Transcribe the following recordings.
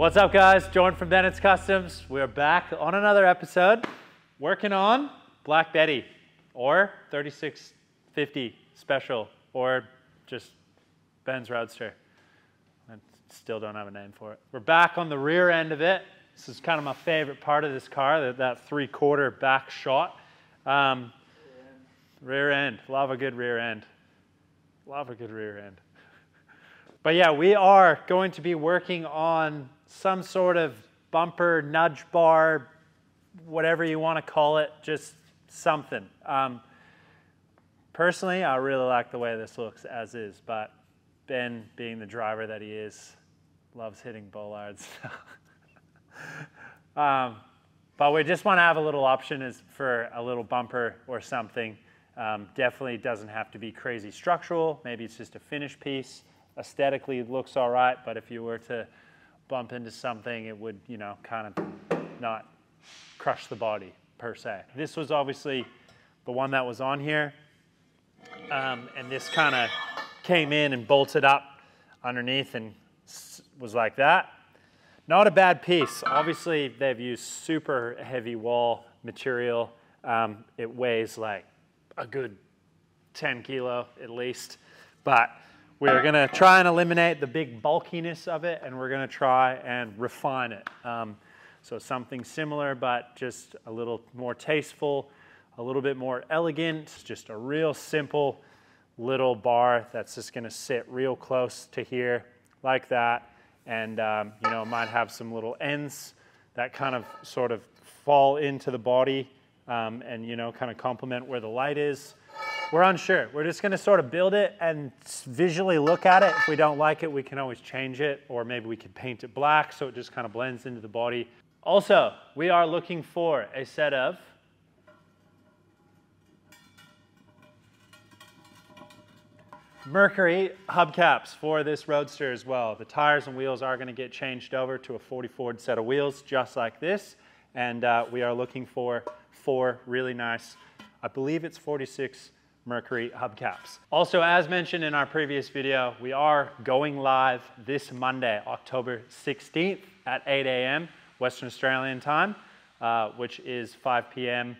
What's up, guys? Jordan from Bennett's Customs. We're back on another episode working on Black Betty or 3650 Special or just Ben's Roadster. I still don't have a name for it. We're back on the rear end of it. This is kind of my favorite part of this car, that 3/4 back shot. Rear end. Love a good rear end. Love a good rear end. But yeah, we are going to be working on some sort of bumper, nudge bar, whatever you want to call it, just something. Personally, I really like the way this looks as is, but Ben, being the driver that he is, loves hitting bollards. But we just want to have a little option for a little bumper or something. Definitely doesn't have to be crazy structural. Maybe it's just a finished piece. Aesthetically, it looks all right, but if you were to bump into something, it would, you know, kind of not crush the body per se. This was obviously the one that was on here, and this kind of came in and bolted up underneath and was like that. Not a bad piece. Obviously, they've used super heavy wall material. It weighs like a good 10 kilo at least, but we're going to try and eliminate the big bulkiness of it, and we're going to try and refine it. So something similar, but just a little more tasteful, a little bit more elegant, just a real simple little bar that's just going to sit real close to here like that. And, you know, it might have some little ends that kind of sort of fall into the body and, you know, kind of complement where the light is. We're unsure. We're just going to sort of build it and visually look at it. If we don't like it, we can always change it, or maybe we could paint it black so it just kind of blends into the body. Also, we are looking for a set of Mercury hubcaps for this Roadster as well. The tires and wheels are going to get changed over to a 40 Ford set of wheels just like this, and we are looking for 4 really nice, I believe it's 46 Mercury hubcaps. Also, as mentioned in our previous video, we are going live this Monday, October 16th at 8 a.m. Western Australian time, which is 5 p.m.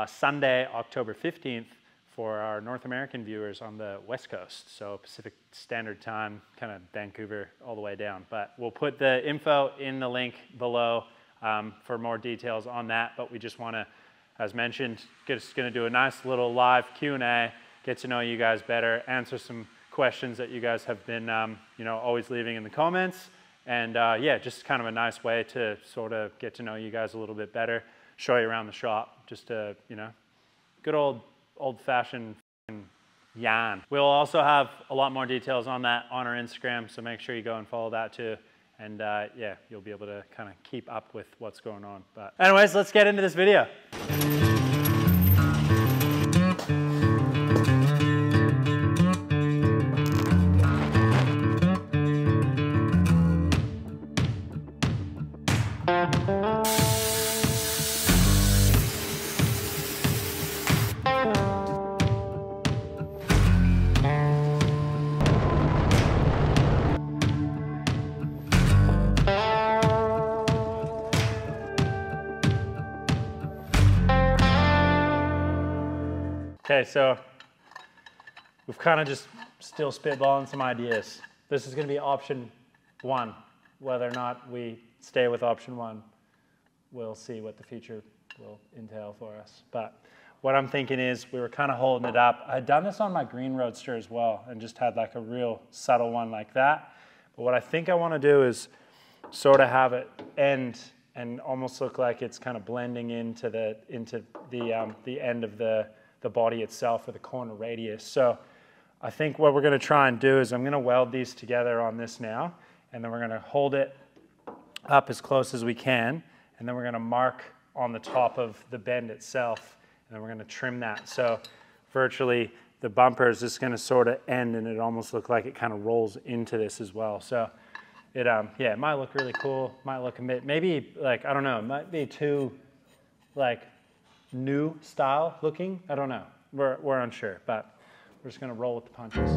Sunday, October 15th for our North American viewers on the West Coast. So Pacific Standard Time, kind of Vancouver all the way down. But we'll put the info in the link below for more details on that. But we just want to, as mentioned, just going to do a nice little live Q&A, get to know you guys better, answer some questions that you guys have been, you know, always leaving in the comments. And yeah, just kind of a nice way to sort of get to know you guys a little bit better, show you around the shop, just a, you know, good old-fashioned yarn. We'll also have a lot more details on that on our Instagram, so make sure you go and follow that too. And yeah, you'll be able to kind of keep up with what's going on. But anyways, let's get into this video. Okay, so we've kind of just still spitballing some ideas. This is going to be option 1. Whether or not we stay with option 1, we'll see what the future will entail for us. But what I'm thinking is we were kind of holding it up. I'd done this on my green Roadster as well and just had like a real subtle one like that. But what I think I want to do is sort of have it end and almost look like it's kind of blending into the end of the body itself, or the corner radius. So I think what we're going to try and do is I'm going to weld these together on this now, and then we're going to hold it up as close as we can, and then we're going to mark on the top of the bend itself, and then we're going to trim that. So virtually the bumper is just going to sort of end, and it almost look like it kind of rolls into this as well. So it yeah, it might look really cool, might look a bit, maybe like, I don't know, it might be too like new style looking. I don't know. We're unsure, but we're just going to roll with the punches.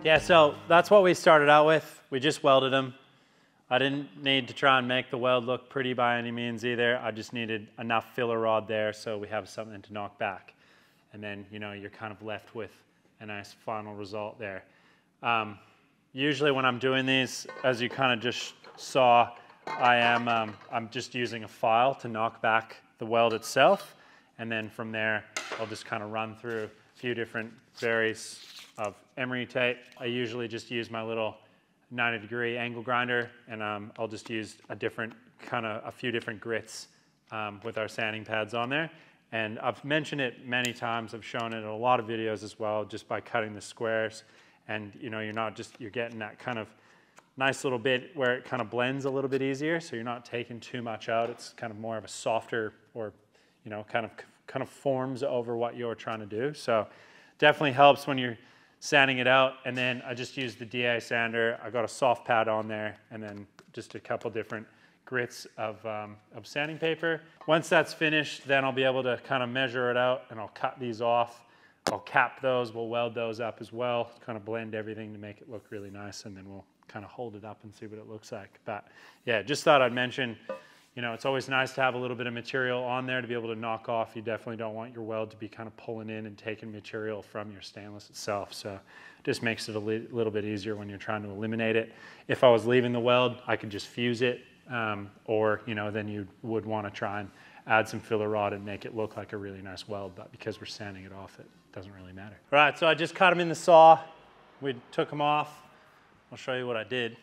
Yeah, so that's what we started out with. We just welded them. I didn't need to try and make the weld look pretty by any means either. I just needed enough filler rod there so we have something to knock back. And then, you know, you're kind of left with a nice final result there. Usually when I'm doing these, as you kind of just saw, I'm just using a file to knock back the weld itself. And then from there, I'll just kind of run through a few different varies of emery tape. I usually just use my little 90-degree angle grinder, and I'll just use a few different grits with our sanding pads on there. And I've mentioned it many times. I've shown it in a lot of videos as well, just by cutting the squares. And you know, you're getting that kind of nice little bit where it kind of blends a little bit easier. So you're not taking too much out. It's kind of more of a softer, or you know, kind of forms over what you're trying to do. So definitely helps when you're sanding it out. And then I just use the DI sander. I got a soft pad on there, and then just a couple different grits of sanding paper. Once that's finished, then I'll be able to kind of measure it out, and I'll cut these off. I'll cap those, we'll weld those up as well, kind of blend everything to make it look really nice, and then we'll kind of hold it up and see what it looks like. But yeah, just thought I'd mention, you know, it's always nice to have a little bit of material on there to be able to knock off. You definitely don't want your weld to be kind of pulling in and taking material from your stainless itself. So it just makes it a little bit easier when you're trying to eliminate it. If I was leaving the weld, I could just fuse it, or, you know, then you would want to try and add some filler rod and make it look like a really nice weld, but because we're sanding it off, it doesn't really matter. All right, so I just cut them in the saw. We took them off. I'll show you what I did.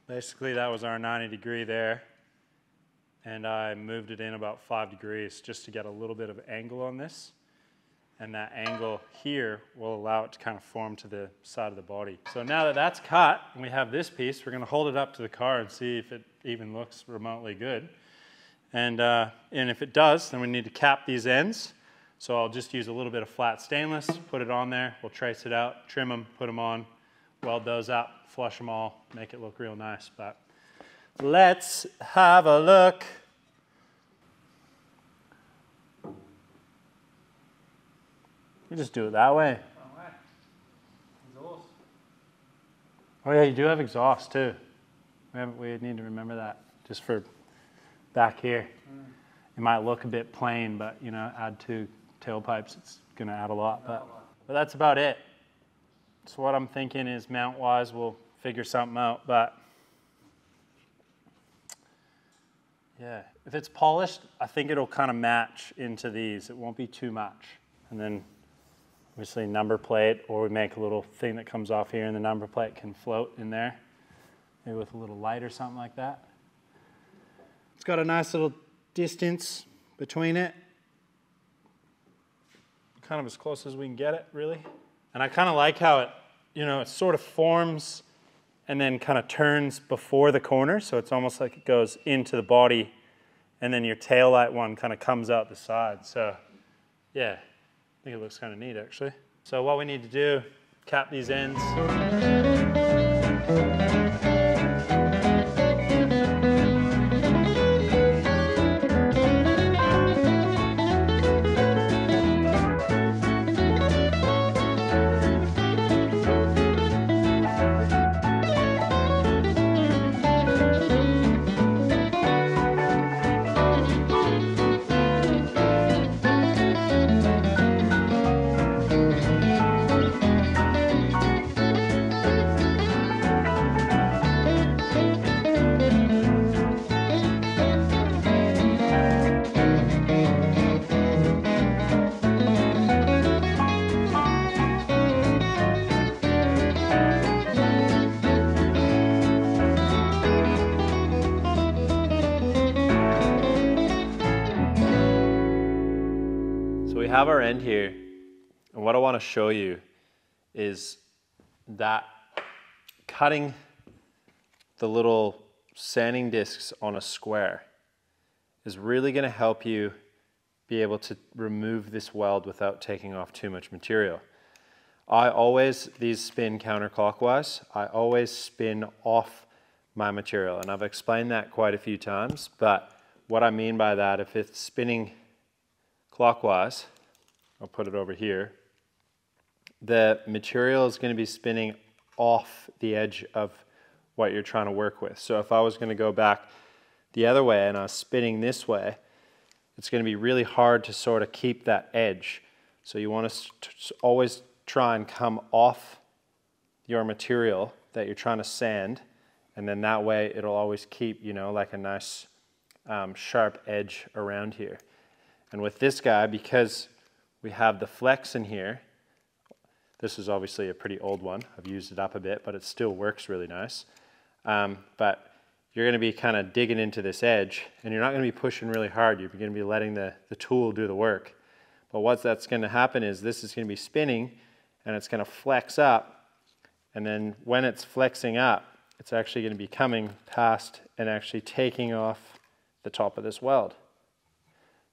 Basically, that was our 90-degree there, and I moved it in about 5 degrees just to get a little bit of angle on this. And that angle here will allow it to kind of form to the side of the body. So now that that's cut, and we have this piece, we're going to hold it up to the car and see if it even looks remotely good. And if it does, then we need to cap these ends. So I'll just use a little bit of flat stainless, put it on there, we'll trace it out, trim them, put them on, weld those up, flush them all, make it look real nice. But let's have a look. You just do it that way. Exhaust. Oh yeah, you do have exhaust too. We need to remember that, just for back here. It might look a bit plain, but you know, add 2 tailpipes, it's going to add a lot. But that's about it. So what I'm thinking is, mount-wise, we'll figure something out. But yeah, if it's polished, I think it'll kind of match into these. It won't be too much. And then obviously number plate, or we make a little thing that comes off here, and the number plate can float in there, maybe with a little light or something like that. It's got a nice little distance between it, kind of as close as we can get it, really. And I kind of like how it, you know, it sort of forms and then kind of turns before the corner, so it's almost like it goes into the body, and then your tail light one kind of comes out the side. So yeah, I think it looks kind of neat, actually. So what we need to do, cap these ends. Have our end here, and what I want to show you is that cutting the little sanding discs on a square is really going to help you be able to remove this weld without taking off too much material. These spin counterclockwise. I always spin off my material, and I've explained that quite a few times, but what I mean by that, if it's spinning clockwise, I'll put it over here. the material is going to be spinning off the edge of what you're trying to work with. So if I was going to go back the other way and I was spinning this way, it's going to be really hard to sort of keep that edge. So you want to always try and come off your material that you're trying to sand, and then that way it'll always keep, you know, like a nice sharp edge around here. And with this guy, because we have the flex in here, this is obviously a pretty old one. I've used it up a bit, but it still works really nice. But you're going to be kind of digging into this edge, and you're not going to be pushing really hard. You're going to be letting the tool do the work. But what that's going to happen is this is going to be spinning, and it's going to flex up, and then when it's flexing up, it's actually going to be coming past and actually taking off the top of this weld.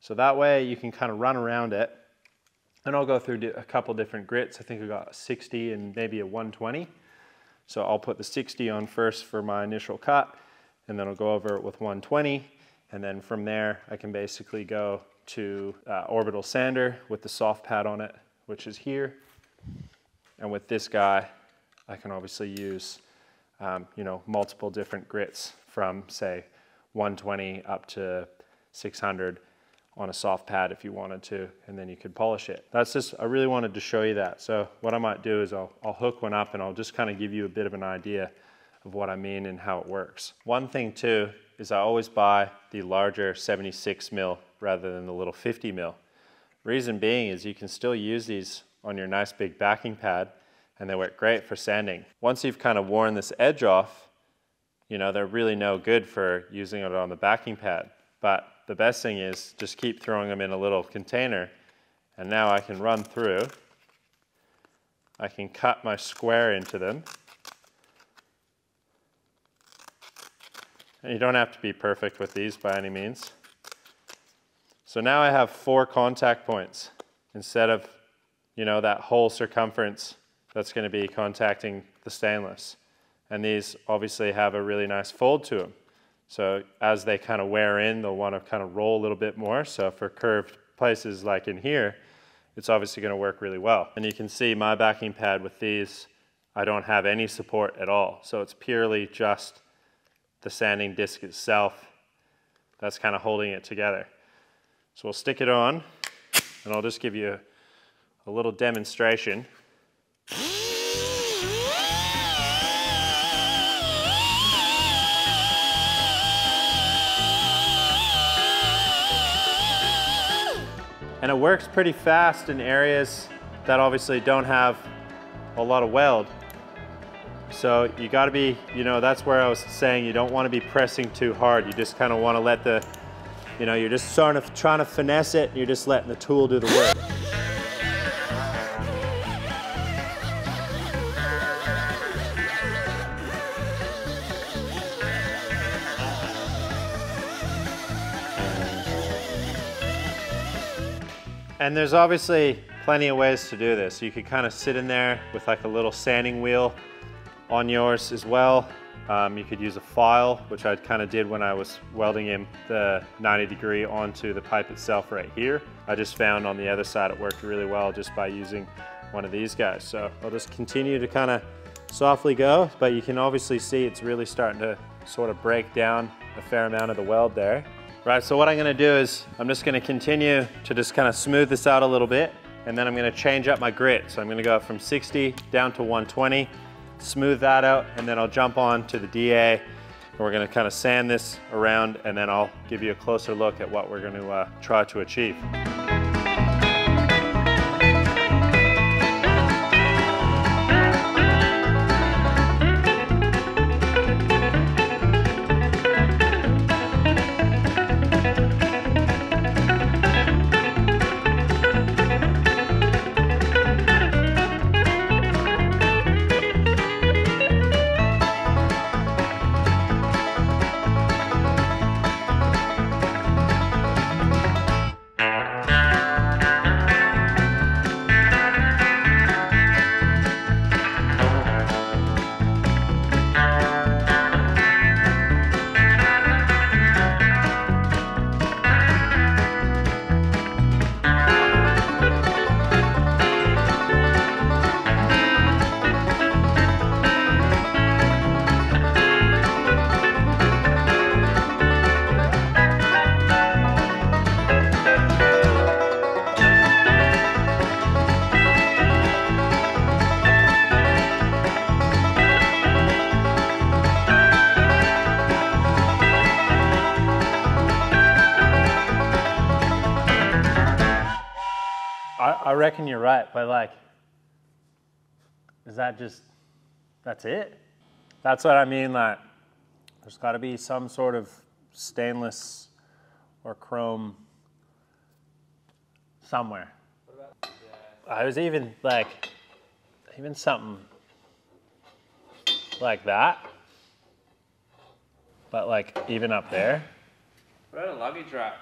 So that way you can kind of run around it. And I'll go through a couple different grits. I think we got a 60 and maybe a 120. So I'll put the 60 on first for my initial cut, and then I'll go over it with 120. And then from there, I can basically go to orbital sander with the soft pad on it, which is here. And with this guy, I can obviously use you know, multiple different grits from, say, 120 up to 600 on a soft pad if you wanted to, and then you could polish it. That's just, I really wanted to show you that. So what I might do is I'll hook one up and I'll just kind of give you a bit of an idea of what I mean and how it works. One thing too is I always buy the larger 76 mil rather than the little 50 mil. Reason being is you can still use these on your nice big backing pad, and they work great for sanding. Once you've kind of worn this edge off, you know, they're really no good for using it on the backing pad. But the best thing is just keep throwing them in a little container, and now I can run through. I can cut my square into them. And you don't have to be perfect with these by any means. So now I have 4 contact points instead of, you know, that whole circumference that's going to be contacting the stainless. And these obviously have a really nice fold to them. So as they kind of wear in, they'll want to kind of roll a little bit more. So for curved places like in here, it's obviously going to work really well. And you can see my backing pad with these, I don't have any support at all. So it's purely just the sanding disc itself that's kind of holding it together. So we'll stick it on, and I'll just give you a little demonstration. And it works pretty fast in areas that obviously don't have a lot of weld. So you gotta be, you know, that's where I was saying you don't wanna be pressing too hard. You just kinda wanna let the, you know, you're just sort of trying to finesse it, and you're just letting the tool do the work. And there's obviously plenty of ways to do this. You could kind of sit in there with like a little sanding wheel on yours as well. You could use a file, which I kind of did when I was welding in the 90 degree onto the pipe itself right here. I just found on the other side it worked really well just by using one of these guys. So I'll just continue to kind of softly go, but you can obviously see it's really starting to sort of break down a fair amount of the weld there. Right, so what I'm gonna do is I'm just gonna continue to just kind of smooth this out a little bit, and then I'm gonna change up my grit. So I'm gonna go from 60 down to 120, smooth that out, and then I'll jump on to the DA, and we're gonna kind of sand this around, and then I'll give you a closer look at what we're gonna try to achieve. I reckon you're right, but like, is that just, that's it? That's what I mean, like, there's gotta be some sort of stainless or chrome somewhere. I was even like, even something like that, but like even up there. What about a luggage rack?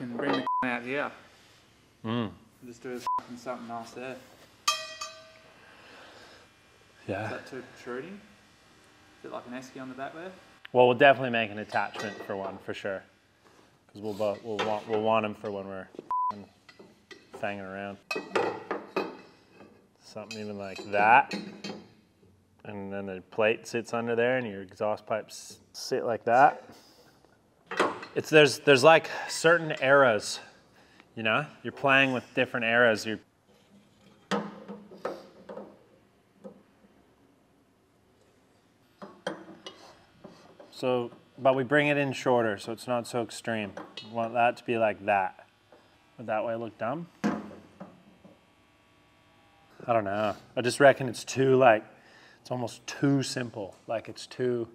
And bring the out here. Just do something nice there. Yeah. Is that too protruding? Is it like an esky on the back there? Well, we'll definitely make an attachment for one for sure, because we'll want them for when we're fanging around. Something even like that, and then the plate sits under there, and your exhaust pipes sit like that. There's like certain eras, you know. You're playing with different eras. But we bring it in shorter, so it's not so extreme. We want that to be like that. Would that way look dumb? I don't know. I just reckon it's too it's almost too simple. Like it's too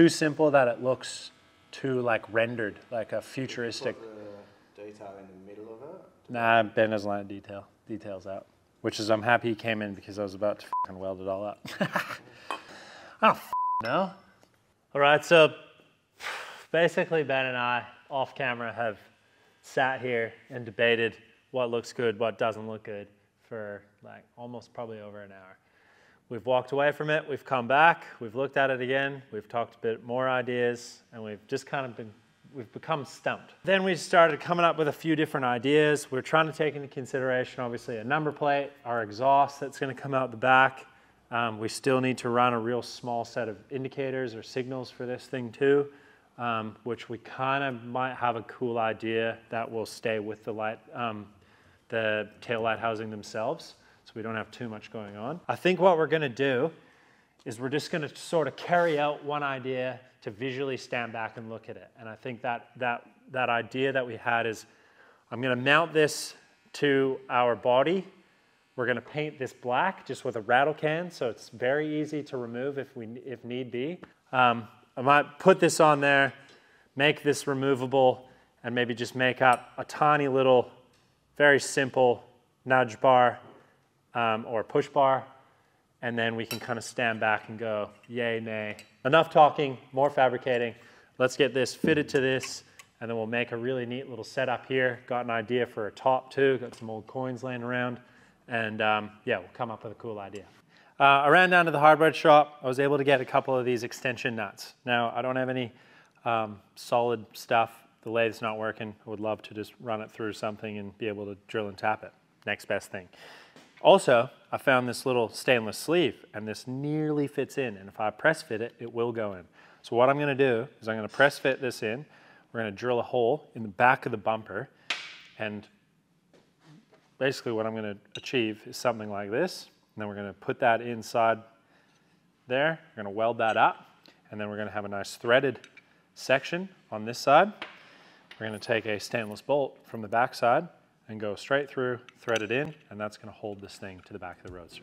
simple that it looks too like rendered, like a futuristic. Put the detail in the middle of it? Nah, Ben doesn't like details out. Which is, I'm happy he came in because I was about to fucking weld it all up. I don't know. All right, so basically Ben and I, off camera, have sat here and debated what looks good, what doesn't look good for like almost probably over an hour. We've walked away from it, we've come back, we've looked at it again, we've talked a bit more ideas, and we've just kind of we've become stumped. Then we started coming up with a few different ideas. We're trying to take into consideration, obviously, a number plate, our exhaust that's gonna come out the back. We still need to run a real small set of indicators or signals for this thing too, which we kind of might have a cool idea that will stay with the light, the tail light housing themselves, so we don't have too much going on. I think what we're gonna do is we're just gonna sort of carry out one idea to visually stand back and look at it. And I think that idea that we had is, I'm gonna mount this to our body. We're gonna paint this black just with a rattle can, so it's very easy to remove if need be. I might put this on there, make this removable, and maybe just make up a tiny little, very simple nudge bar or push bar, and then we can kind of stand back and go, yay, nay. Enough talking, more fabricating. Let's get this fitted to this, and then we'll make a really neat little setup here. Got an idea for a top too, got some old coins laying around, and yeah, we'll come up with a cool idea. I ran down to the hardware shop. I was able to get a couple of these extension nuts. Now, I don't have any solid stuff. The lathe's not working. I would love to just run it through something and be able to drill and tap it. Next best thing. Also, I found this little stainless sleeve, and this nearly fits in, and if I press fit it, it will go in. So what I'm gonna do is I'm gonna press fit this in. We're gonna drill a hole in the back of the bumper, and basically what I'm gonna achieve is something like this, and then we're gonna put that inside there. We're gonna weld that up, and then we're gonna have a nice threaded section on this side. We're gonna take a stainless bolt from the back side and go straight through, thread it in, and that's gonna hold this thing to the back of the Roadster.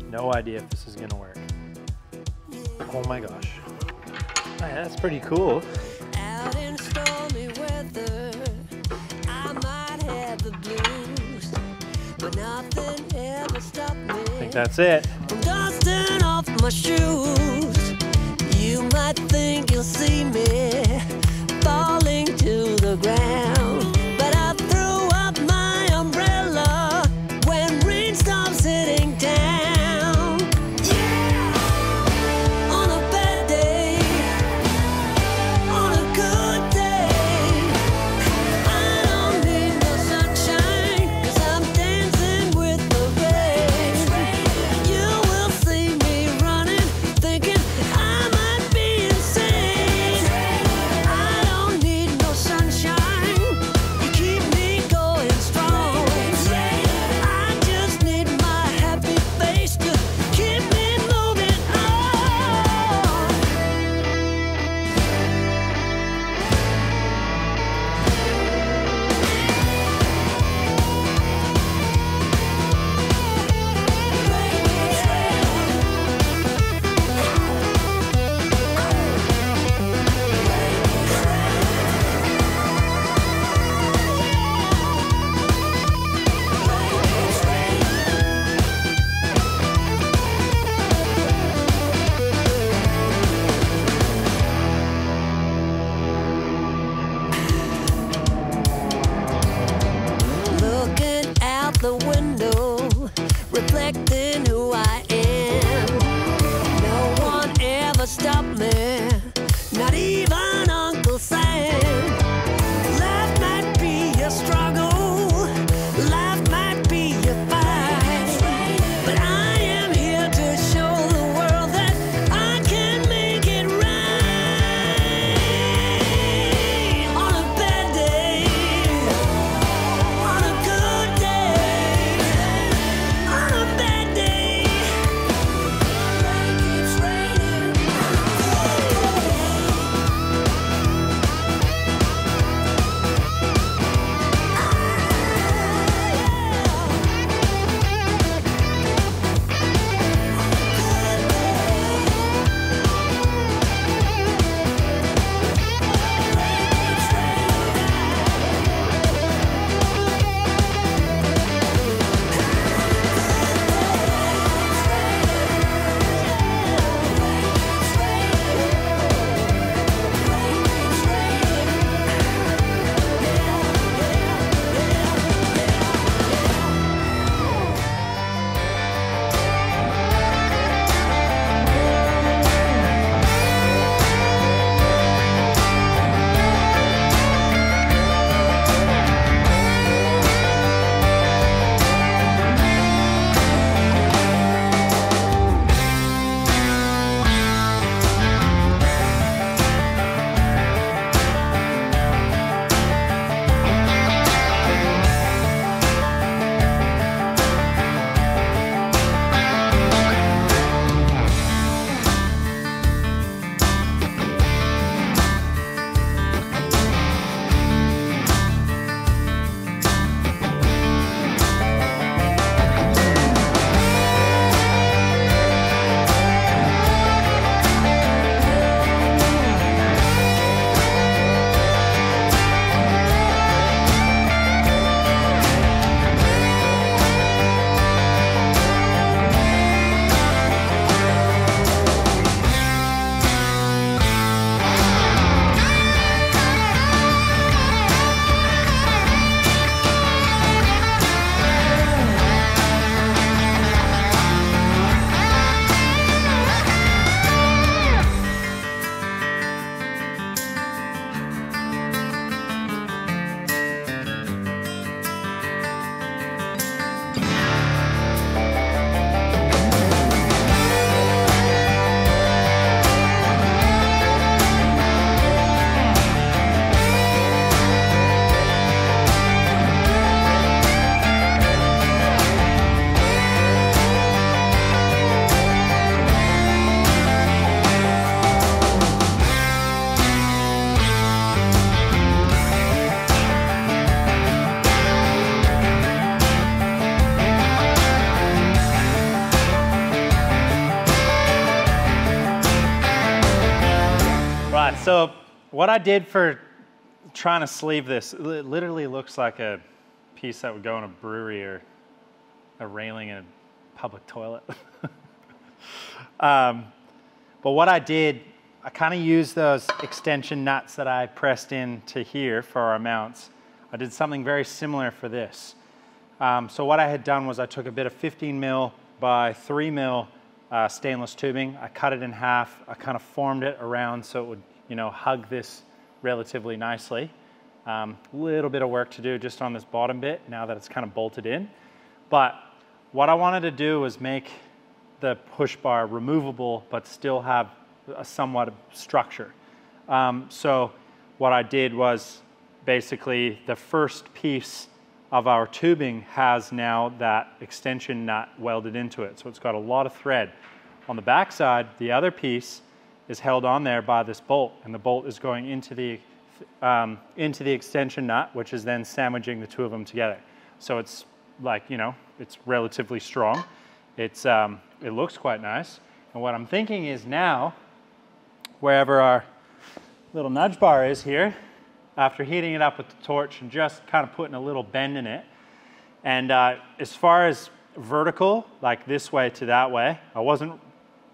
No idea if this is gonna work. Oh my gosh. Oh, yeah, that's pretty cool. Out in stormy weather, I might have the blues, but nothing ever stopped me. I think that's it. From dusting off my shoes, you might think you'll see me falling to the ground, but I threw up my umbrella when rain stops hitting down. Yeah, on a bad day, on a good day, I don't need no sunshine, 'cause I'm dancing with the rain. You will see me running, thinking right, so what I did for trying to sleeve this, it literally looks like a piece that would go in a brewery or a railing in a public toilet. But what I did, I kind of used those extension nuts that I pressed into here for our mounts. I did something very similar for this. So what I had done was I took a bit of 15 mil by 3 mil stainless tubing. I cut it in half. I kind of formed it around so it would, you know, hug this relatively nicely. Little bit of work to do just on this bottom bit now that it's kind of bolted in. But what I wanted to do was make the push bar removable but still have a somewhat of structure. So what I did was basically the first piece of our tubing has now that extension nut welded into it. So it's got a lot of thread. On the back side, the other piece is held on there by this bolt, and the bolt is going into the extension nut, which is then sandwiching the two of them together. So it's like, you know, it's relatively strong. It looks quite nice. And what I'm thinking is now, wherever our little nudge bar is here, after heating it up with the torch and just kind of putting a little bend in it, and as far as vertical, like this way to that way, I wasn't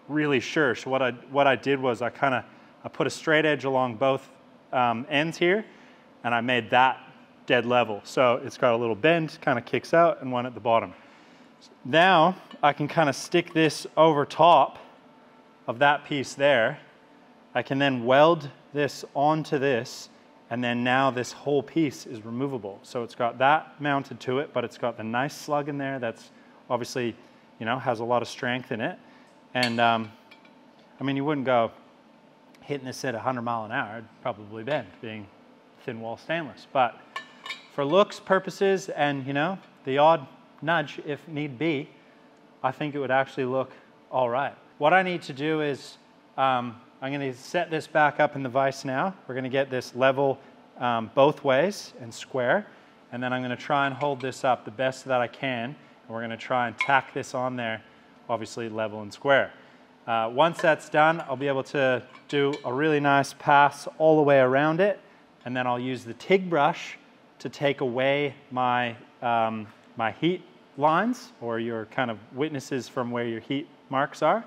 really sure. So what I did was I put a straight edge along both ends here, and I made that dead level. So it's got a little bend, kind of kicks out, and one at the bottom. Now I can kind of stick this over top of that piece there. I can then weld this onto this, and then now this whole piece is removable. So it's got that mounted to it, but it's got the nice slug in there that's obviously, you know, has a lot of strength in it. And I mean, you wouldn't go hitting this at 100 miles an hour, it'd probably bend, being thin wall stainless. But for looks purposes and, you know, the odd nudge if need be, I think it would actually look all right. What I need to do is, I'm going to set this back up in the vise now. We're going to get this level both ways and square. And then I'm going to try and hold this up the best that I can. And we're going to try and tack this on there, obviously level and square. Once that's done, I'll be able to do a really nice pass all the way around it. And then I'll use the TIG brush to take away my, my heat lines, or your kind of witnesses from where your heat marks are.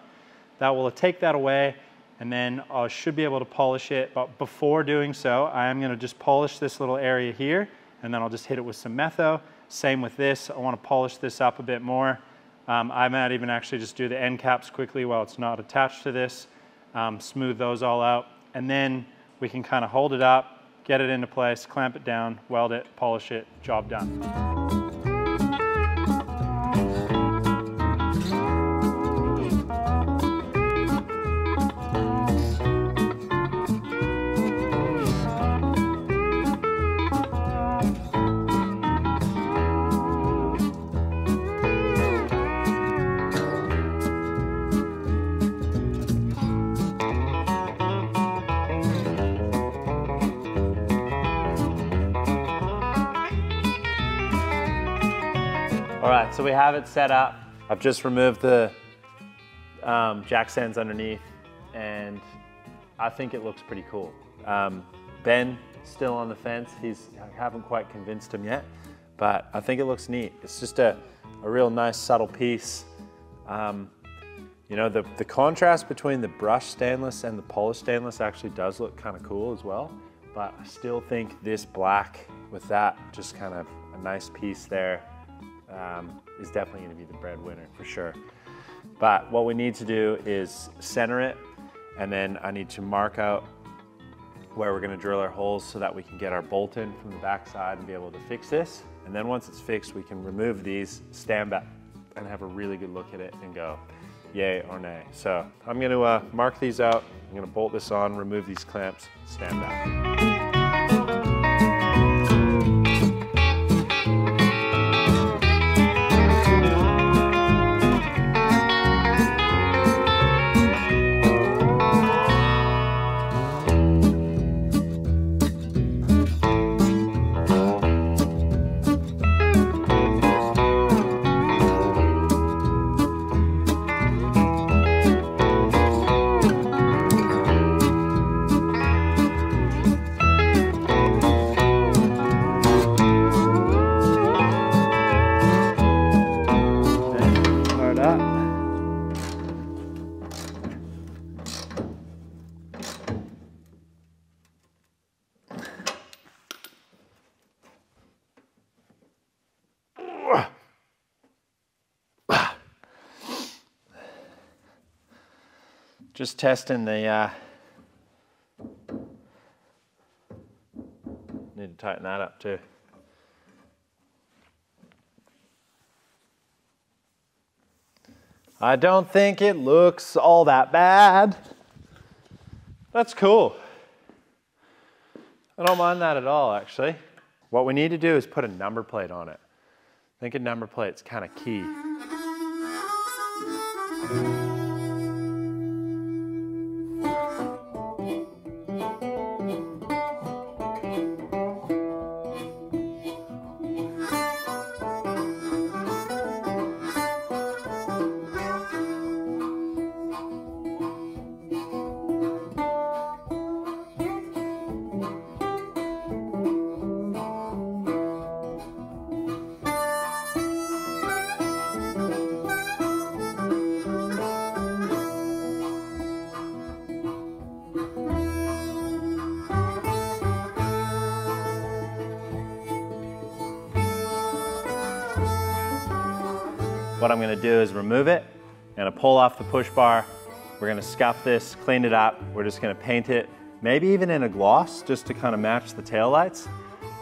That will take that away, and then I should be able to polish it. But before doing so, I am going to just polish this little area here, and then I'll just hit it with some metho. Same with this. I want to polish this up a bit more. I might even actually just do the end caps quickly while it's not attached to this, smooth those all out, and then we can kind of hold it up, get it into place, clamp it down, weld it, polish it, job done. All right, so we have it set up. I've just removed the jack stands underneath, and I think it looks pretty cool. Ben, still on the fence. I haven't quite convinced him yet, but I think it looks neat. It's just a real nice subtle piece. You know, the contrast between the brushed stainless and the polished stainless actually does look kind of cool as well, but I still think this black with that, just kind of a nice piece there, is definitely going to be the breadwinner for sure. But what we need to do is center it, and then I need to mark out where we're going to drill our holes so that we can get our bolt in from the back side and be able to fix this. And then once it's fixed, we can remove these, stand back, and have a really good look at it and go yay or nay. So I'm going to mark these out. I'm going to bolt this on, remove these clamps, stand back. Just testing the, need to tighten that up too. I don't think it looks all that bad. That's cool. I don't mind that at all, actually. What we need to do is put a number plate on it. I think a number plate's kind of key. What I'm gonna do is remove it, I'm gonna pull off the push bar, we're gonna scuff this, clean it up, we're just gonna paint it, maybe even in a gloss, just to kind of match the taillights,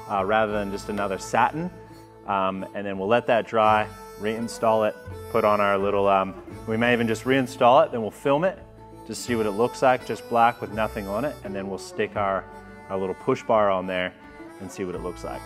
rather than just another satin. And then we'll let that dry, reinstall it, put on our little, we may even just reinstall it, then we'll film it, just see what it looks like, just black with nothing on it, and then we'll stick our little push bar on there and see what it looks like.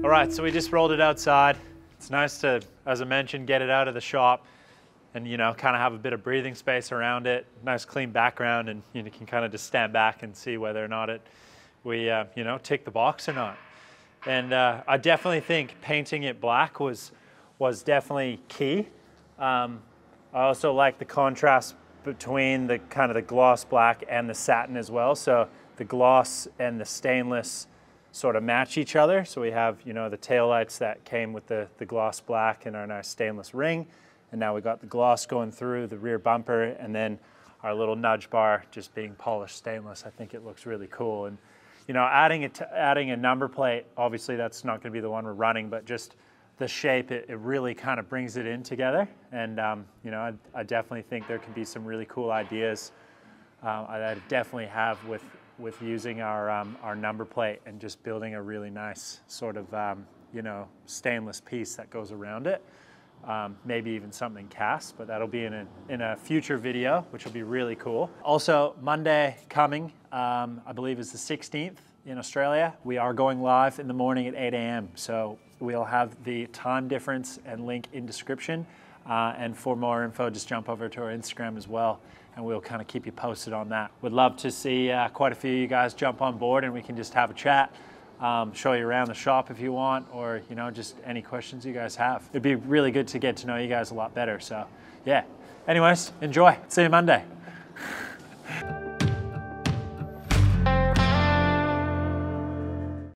All right, so we just rolled it outside. It's nice to, as I mentioned, get it out of the shop and, you know, kind of have a bit of breathing space around it. Nice clean background, and you can kind of just stand back and see whether or not we you know, tick the box or not. And I definitely think painting it black was definitely key. I also like the contrast between the kind of the gloss black and the satin as well. So the gloss and the stainless sort of match each other. So we have, you know, the taillights that came with the gloss black and our nice stainless ring. And now we got the gloss going through the rear bumper, and then our little nudge bar just being polished stainless. I think it looks really cool. And, you know, adding a number plate, obviously that's not going to be the one we're running, but just the shape, it really kind of brings it in together. And, you know, I definitely think there can be some really cool ideas I definitely have with using our number plate and just building a really nice sort of, you know, stainless piece that goes around it. Maybe even something cast, but that'll be in a future video, which will be really cool. Also, Monday coming, I believe is the 16th in Australia. We are going live in the morning at 8 a.m. So we'll have the time difference and link in description. And for more info, just jump over to our Instagram as well, and we'll kind of keep you posted on that. Would love to see quite a few of you guys jump on board, and we can just have a chat, show you around the shop if you want, or, you know, just any questions you guys have. It'd be really good to get to know you guys a lot better. So yeah, anyways, enjoy. See you Monday.